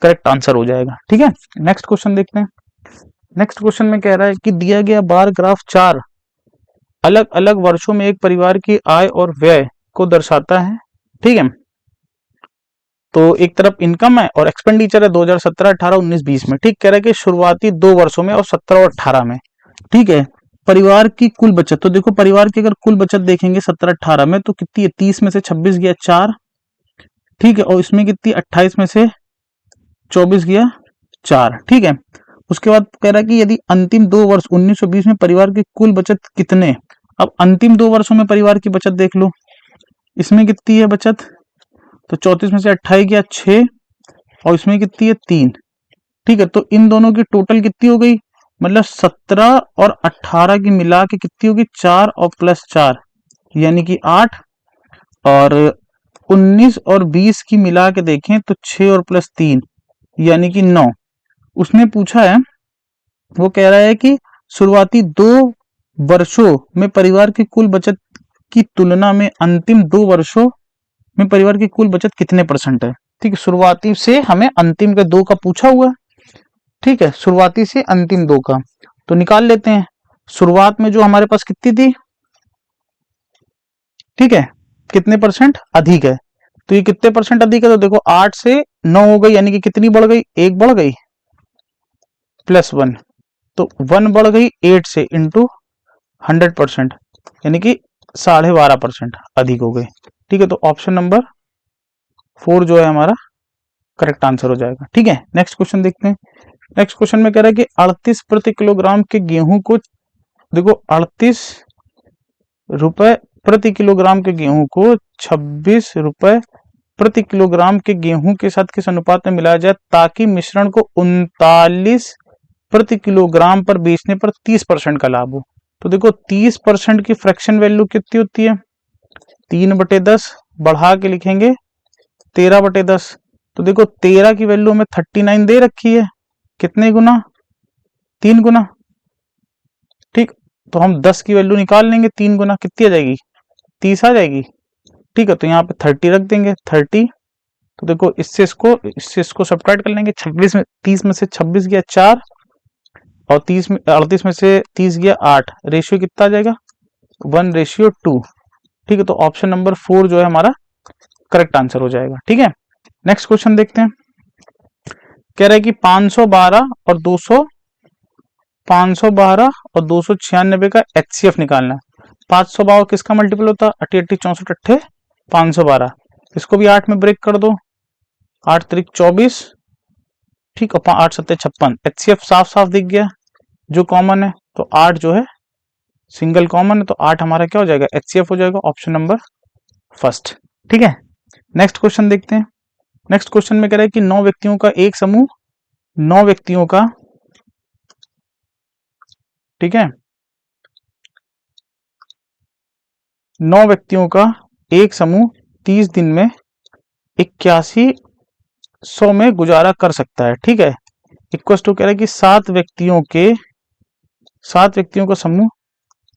करेक्ट आंसर हो जाएगा। ठीक है, नेक्स्ट क्वेश्चन देखते हैं। नेक्स्ट क्वेश्चन में कह रहा है कि दिया गया बार ग्राफ 4 अलग अलग वर्षों में एक परिवार की आय और व्यय को दर्शाता है। ठीक है, तो एक तरफ इनकम है और एक्सपेंडिचर है 2017, 18, 19, 20 में। ठीक, कह रहा है कि शुरुआती 2 वर्षों में और 17 और 18 में। ठीक है, परिवार की कुल बचत, तो देखो परिवार की अगर कुल बचत देखेंगे 17 18 में तो कितनी है, 30 में से 26 गया 4। ठीक है, और इसमें कितनी 28 में से 24 गया 4। ठीक है, उसके बाद कह रहा है कि यदि अंतिम 2 वर्ष 19 और 20 में परिवार की कुल बचत कितने, अब अंतिम 2 वर्षों में परिवार की बचत देख लो, इसमें कितनी है बचत, तो 34 में से 28 गया 6 और इसमें कितनी है 3। ठीक है, तो इन दोनों की टोटल कितनी हो गई, मतलब 17 और 18 की मिला के कितनी होगी, 4 और प्लस 4 यानी कि 8, और 19 और 20 की मिला के देखें तो 6 और प्लस 3 यानी कि 9। उसने पूछा है, वो कह रहा है कि शुरुआती 2 वर्षों में परिवार की कुल बचत की तुलना में अंतिम 2 वर्षों में परिवार की कुल बचत कितने परसेंट है। ठीक है, शुरुआती से हमें अंतिम के 2 का पूछा हुआ है। ठीक है, शुरुआती से अंतिम 2 का तो निकाल लेते हैं। शुरुआत में जो हमारे पास कितनी थी, ठीक है, कितने परसेंट अधिक है, तो ये कितने परसेंट अधिक है, तो देखो 8 से 9 हो गई यानी कि कितनी बढ़ गई, 1 बढ़ गई प्लस 1, तो 1 बढ़ गई 8 से इंटू 100% यानी कि 12.5% अधिक हो गए। ठीक है, तो ऑप्शन नंबर 4 जो है हमारा करेक्ट आंसर हो जाएगा। ठीक है, नेक्स्ट क्वेश्चन देखते हैं। नेक्स्ट क्वेश्चन में कह रहा है कि 38 प्रति किलोग्राम के गेहूं को, देखो 38 रुपए प्रति किलोग्राम के गेहूं को 26 रुपए प्रति किलोग्राम के गेहूं के साथ किस अनुपात में मिलाया जाए ताकि मिश्रण को 39 प्रति किलोग्राम पर बेचने पर 30% का लाभ हो। तो देखो 30% की फ्रैक्शन वैल्यू कितनी होती है, 3/10 बढ़ा के लिखेंगे 13/10। तो देखो 13 की वैल्यू हमें 39 दे रखी है, कितने गुना, 3 गुना। ठीक, तो हम 10 की वैल्यू निकाल लेंगे, 3 गुना कितनी आ जाएगी, 30 आ जाएगी। ठीक है, तो यहाँ पे 30 रख देंगे, 30। तो देखो इससे इसको सब्ट्रैक्ट कर लेंगे, 26 में 30 में से 26 गया 4 और 30 में 38 में से 30 गया 8, रेशियो कितना आ जाएगा 1:2। ठीक है, तो ऑप्शन नंबर 4 जो है हमारा करेक्ट आंसर हो जाएगा। ठीक है, नेक्स्ट क्वेश्चन देखते हैं। कह रहा है कि 512 और 296 का एचसीएफ निकालना है। 512 किसका मल्टीपल होता है, 8 8 64 अट्ठे 512, इसको भी 8 में ब्रेक कर दो, 8 3 24। ठीक है, 8 7 56, एचसीएफ साफ साफ दिख गया जो कॉमन है, तो 8 जो है सिंगल कॉमन है, तो 8 हमारा क्या हो जाएगा, एचसीएफ हो जाएगा, ऑप्शन नंबर फर्स्ट। ठीक है, नेक्स्ट क्वेश्चन देखते हैं। नेक्स्ट क्वेश्चन में कह रहा है कि 9 व्यक्तियों का एक समूह, 9 व्यक्तियों का, ठीक है, 9 व्यक्तियों का एक समूह 30 दिन में 8100 में गुजारा कर सकता है। ठीक है, इक्वल टू कह रहा है कि 7 व्यक्तियों का समूह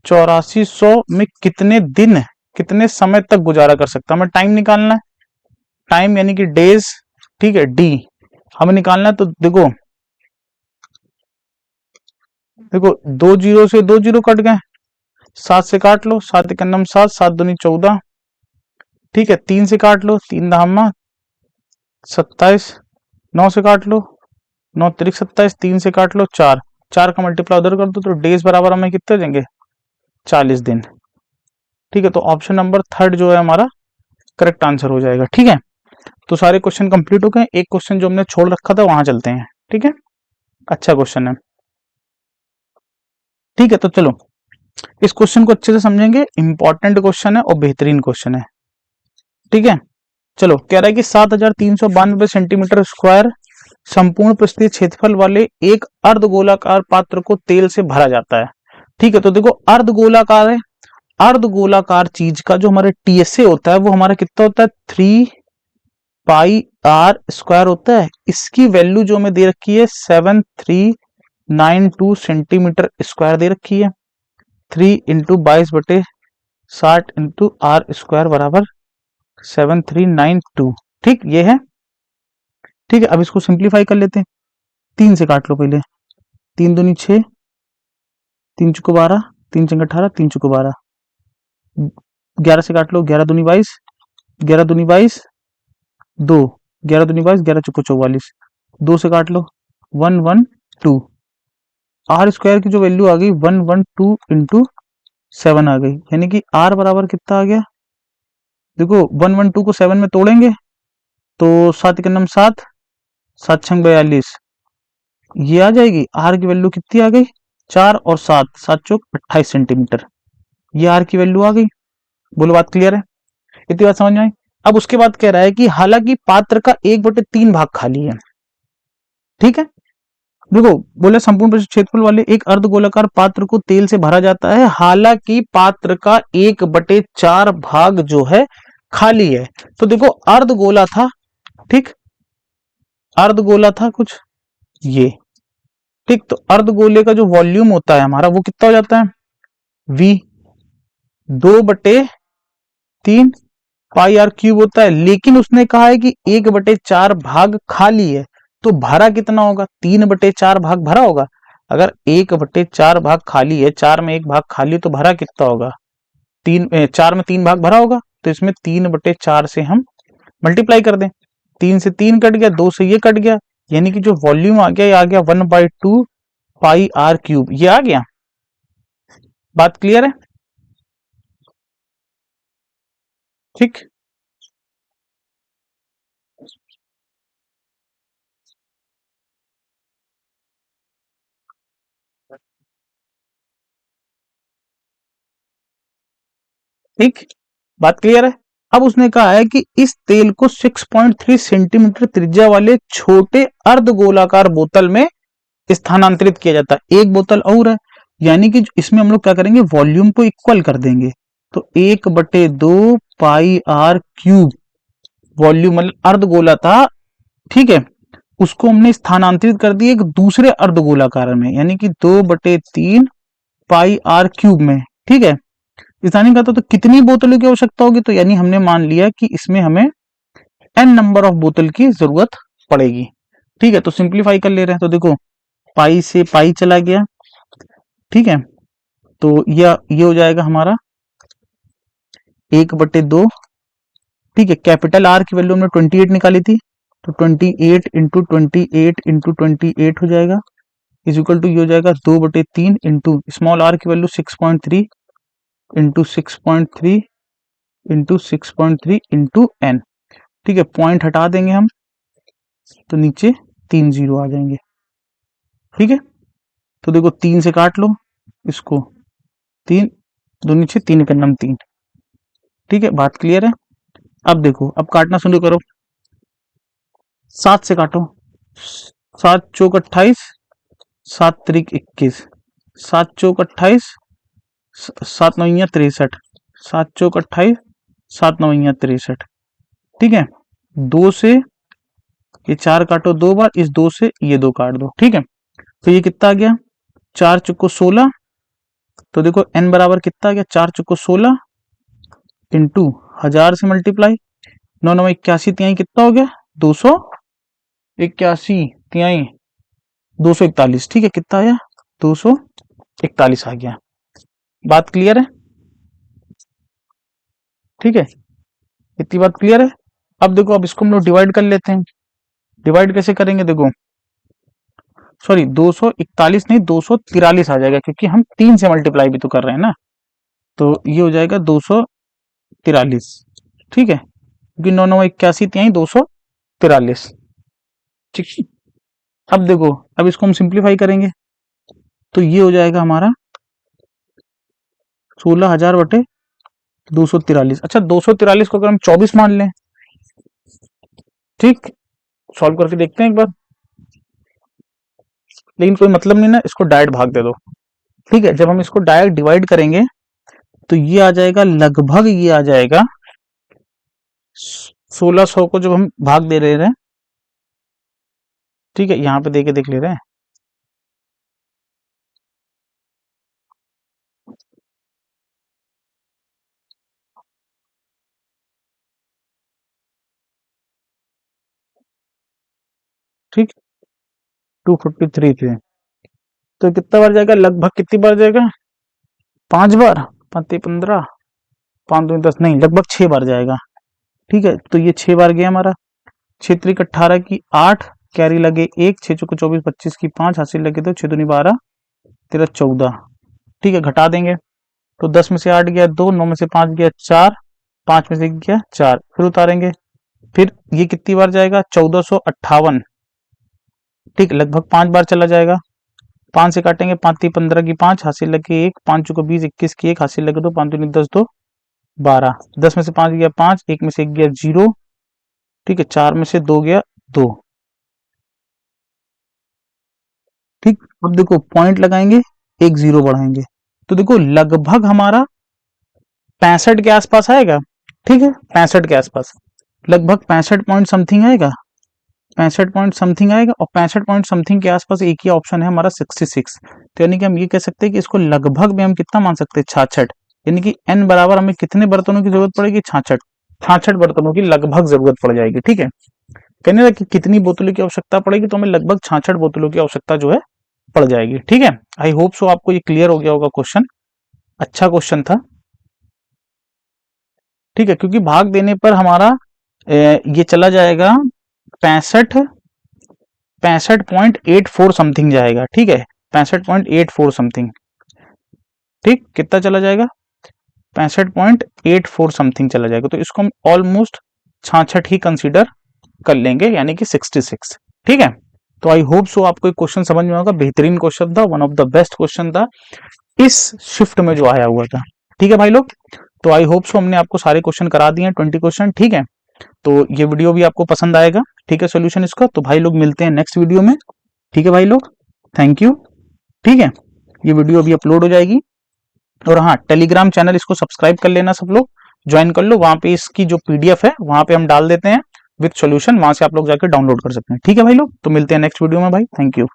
8400 में कितने दिन, कितने समय तक गुजारा कर सकता है। हमें टाइम निकालना है, टाइम यानी कि डेज। ठीक है, डी हमें निकालना है, तो देखो 2 जीरो से 2 जीरो कट गए, 7 से काट लो, 7 एक 7, 7 दूनी 14। ठीक है, 3 से काट लो, 3 दहामा 27, 9 से काट लो, 9 तिरिक 27, 3 से काट लो 4, 4 का मल्टीप्लाई उधर कर दो, तो डेज बराबर हमें कितने देंगे 40 दिन। ठीक है, तो ऑप्शन नंबर थर्ड जो है हमारा करेक्ट आंसर हो जाएगा। ठीक है, तो सारे क्वेश्चन कंप्लीट हो गए, एक क्वेश्चन जो हमने छोड़ रखा था वहां चलते हैं। ठीक है, अच्छा क्वेश्चन है। ठीक है, तो चलो इस क्वेश्चन को अच्छे से समझेंगे, इंपॉर्टेंट क्वेश्चन है और बेहतरीन क्वेश्चन है। ठीक है, चलो कह रहा है कि 7392 सेंटीमीटर स्क्वायर संपूर्ण पृष्ठीय क्षेत्रफल वाले एक अर्धगोलाकार पात्र को तेल से भरा जाता है। ठीक है, तो देखो अर्धगोलाकार है, अर्धगोलाकार चीज का जो हमारे टीएसए होता है वो हमारा कितना होता है 3 पाई r² होता है। इसकी वैल्यू जो हमें दे रखी है 7392 सेंटीमीटर स्क्वायर दे रखी है। 3 × 22/60 × r² बराबर 7392। ठीक, ये है। ठीक है, अब इसको सिंप्लीफाई कर लेते हैं, 3 से काट लो पहले। 3 दूनी 6, 3 चुको 12, 3 चंग 18, 3 चुको 12, 11 से काट लो, 11 दूनी 22, 11 दूनी 22, 2, 11 दूनी 22, 11 चुको 44, 2 से काट लो, 112। r² की जो वैल्यू आ गई 112 × 7 आ गई, यानी कि r बराबर कितना आ गया, देखो 112 को 7 में तोड़ेंगे तो 7 के नम 7, 7 छंग 42, ये आ जाएगी। r की वैल्यू कितनी आ गई 4 और 7, 7 चौक 28 सेंटीमीटर, ये r की वैल्यू आ गई। बोलो बात क्लियर है, इतनी बात समझ में आई। अब उसके बाद कह रहा है कि हालांकि पात्र का 1/3 भाग खाली है। ठीक है, देखो बोले संपूर्ण क्षेत्रफल वाले एक अर्धगोलाकार पात्र को तेल से भरा जाता है, हालांकि पात्र का 1/4 भाग जो है खाली है। तो देखो अर्धगोला था, ठीक, अर्धगोला था कुछ ये, ठीक, तो अर्धगोले का जो वॉल्यूम होता है हमारा वो कितना हो जाता है v 2/3 πr³ होता है। लेकिन उसने कहा है कि 1/4 भाग खाली है, तो भरा कितना होगा 3/4 भाग भरा होगा। अगर 1/4 भाग खाली है, 4 में 1 भाग खाली है, तो भरा कितना होगा 4 में 3 भाग भरा होगा। तो इसमें 3/4 से हम मल्टीप्लाई कर दें, 3 से 3 कट गया, 2 से ये कट गया, यानी कि जो वॉल्यूम आ गया ये आ गया 1/2 πr³, ये आ गया। बात क्लियर है, ठीक। ठीक, बात क्लियर है। अब उसने कहा है कि इस तेल को 6.3 सेंटीमीटर त्रिज्या वाले छोटे अर्धगोलाकार बोतल में स्थानांतरित किया जाता है। एक बोतल और है, यानी कि इसमें हम लोग क्या करेंगे वॉल्यूम को इक्वल कर देंगे। तो 1/2 πr³ वॉल्यूम मतलब अर्धगोला था, ठीक है, उसको हमने स्थानांतरित कर दिया एक दूसरे अर्धगोलाकार में, यानी कि 2/3 πr³ में। ठीक है, स्थानीय का तो कितनी बोतलों की आवश्यकता होगी, तो यानी हमने मान लिया कि इसमें हमें n नंबर ऑफ बोतल की जरूरत पड़ेगी। ठीक है, तो सिंप्लीफाई कर ले रहे हैं, तो देखो पाई से पाई चला गया, ठीक है, तो ये हो जाएगा हमारा 1/2। ठीक है, कैपिटल R की वैल्यू हमने 28 निकाली थी, तो 28 × 28 × 28 हो जाएगा, इज इक्वल टू ये हो जाएगा 2/3 इंटू स्मॉल r की value 6.3 into 6.3 into 6.3 into n। ठीक है, पॉइंट हटा देंगे हम, तो नीचे 3 0 आ जाएंगे। ठीक है, तो देखो 3 से काट लो इसको, 3 2 नीचे 3 का नम 3। ठीक है, बात क्लियर है। अब देखो, अब काटना शुरू करो, 7 से काटो, 7 चौक 28, 7 त्रिक 21, 7 चौक 28, 7 9 63, 7 चौक 28, 7 9 63। ठीक है, 2 से ये 4 काटो 2 बार, इस 2 से ये 2 काट दो। ठीक है, तो ये कितना आ गया 4 चुको 16, तो देखो n बराबर कितना आ गया 4 चुको 16 इंटू 1000 से मल्टीप्लाई, 9 9 81 तिहाई कितना हो गया 281 तिहाई 241। ठीक है, कितना आया 241 आ गया। बात क्लियर है, ठीक है, इतनी बात क्लियर है। अब देखो, अब इसको हम लोग डिवाइड कर लेते हैं। डिवाइड कैसे करेंगे, देखो सॉरी 241 नहीं 243 आ जाएगा, क्योंकि हम 3 से मल्टीप्लाई भी तो कर रहे हैं ना, तो ये हो जाएगा 243, ठीक है, क्योंकि 9 9 81 तिहाई 243, ठीक है। अब देखो, अब इसको हम सिंप्लीफाई करेंगे तो ये हो जाएगा हमारा 16,000 बटे 243। अच्छा, 243 को अगर हम 24 मान लें, ठीक, सॉल्व करके देखते हैं एक बार, लेकिन कोई मतलब नहीं ना, इसको डायरेक्ट भाग दे दो, ठीक है। जब हम इसको डायरेक्ट डिवाइड करेंगे तो ये आ जाएगा लगभग, ये आ जाएगा 1600 को जब हम भाग दे रहे हैं, ठीक है, यहाँ पे देके देख ले रहे हैं, ठीक, 243 थे, तो कितना बार जाएगा, लगभग कितनी बार जाएगा, 5 बार, 5 15, 5 2 10, नहीं, लगभग 6 बार जाएगा, ठीक है। तो ये 6 बार गया हमारा, 6 3 18 की 8, कैरी लगे 1, 6 चौके 24, 25 की 5, हासिल लगे तो 6 दूनी 12, 13 14, ठीक है, घटा देंगे तो 10 में से 8 गया 2, 9 में से 5 गया 4, 5 में से 1 गया 4, फिर उतारेंगे, फिर ये कितनी बार जाएगा, 1458, ठीक, लगभग 5 बार चला जाएगा, 5 से काटेंगे, 5 3 15 की 5, हासिल लगे 1, 5 चौके 20, 21 की 1, हासिल लगे 2, 5 दूनी 10 2 12, 10 में से 5 गया 5, 1 में से 1 गया 0, ठीक है, 4 में से 2 गया 2, ठीक। अब देखो पॉइंट लगाएंगे, एक 0 बढ़ाएंगे, तो देखो लगभग हमारा 65 के आसपास आएगा, ठीक है, 65 के आसपास, लगभग 65 पॉइंट समथिंग आएगा, 65 पॉइंट समथिंग आएगा, और 65 पॉइंट समथिंग के आसपास एक ही ऑप्शन है हमारा 66, तो यानी कि हम ये कह सकते हैं कि इसको लगभग में हम कितना मान सकते हैं, 66, यानी कि n बराबर हमें कितने बर्तनों की जरूरत पड़ेगी, 66, 66 बर्तनों की लगभग जरूरत पड़ जाएगी, ठीक है। कहने लगा कि कितनी बोतलों की आवश्यकता पड़ेगी, तो हमें लगभग 66 बोतलों की आवश्यकता जो है पड़ जाएगी, ठीक है। आई होप सो आपको ये क्लियर हो गया होगा क्वेश्चन, अच्छा क्वेश्चन था, ठीक है, क्योंकि भाग देने पर हमारा ये चला जाएगा 65.84 समथिंग जाएगा, ठीक है, 65.84 समथिंग, ठीक, कितना चला जाएगा, 65.84 समथिंग चला जाएगा, तो इसको हम ऑलमोस्ट 66 ही कंसीडर कर लेंगे, यानी कि 66, ठीक है। तो आई होप सो आपको एक क्वेश्चन समझ में होगा, बेहतरीन क्वेश्चन था, one of the best question था इस शिफ्ट में जो आया हुआ था, ठीक है भाई लोग। तो आई होप सो हमने आपको सारे क्वेश्चन करा दिए हैं, 20 क्वेश्चन, ठीक है। तो ये वीडियो भी आपको पसंद आएगा, ठीक है, सोल्यूशन इसका। तो भाई लोग मिलते हैं नेक्स्ट वीडियो में, ठीक है भाई लोग, थैंक यू, ठीक है। ये वीडियो अभी अपलोड हो जाएगी, और हाँ, टेलीग्राम चैनल इसको सब्सक्राइब कर लेना, सब लोग ज्वाइन कर लो, वहां पे इसकी जो पीडीएफ है वहां पे हम डाल देते हैं विद सॉल्यूशन, वहां से आप लोग जाकर डाउनलोड कर सकते हैं, ठीक है भाई लोग। तो मिलते हैं नेक्स्ट वीडियो में भाई, थैंक यू।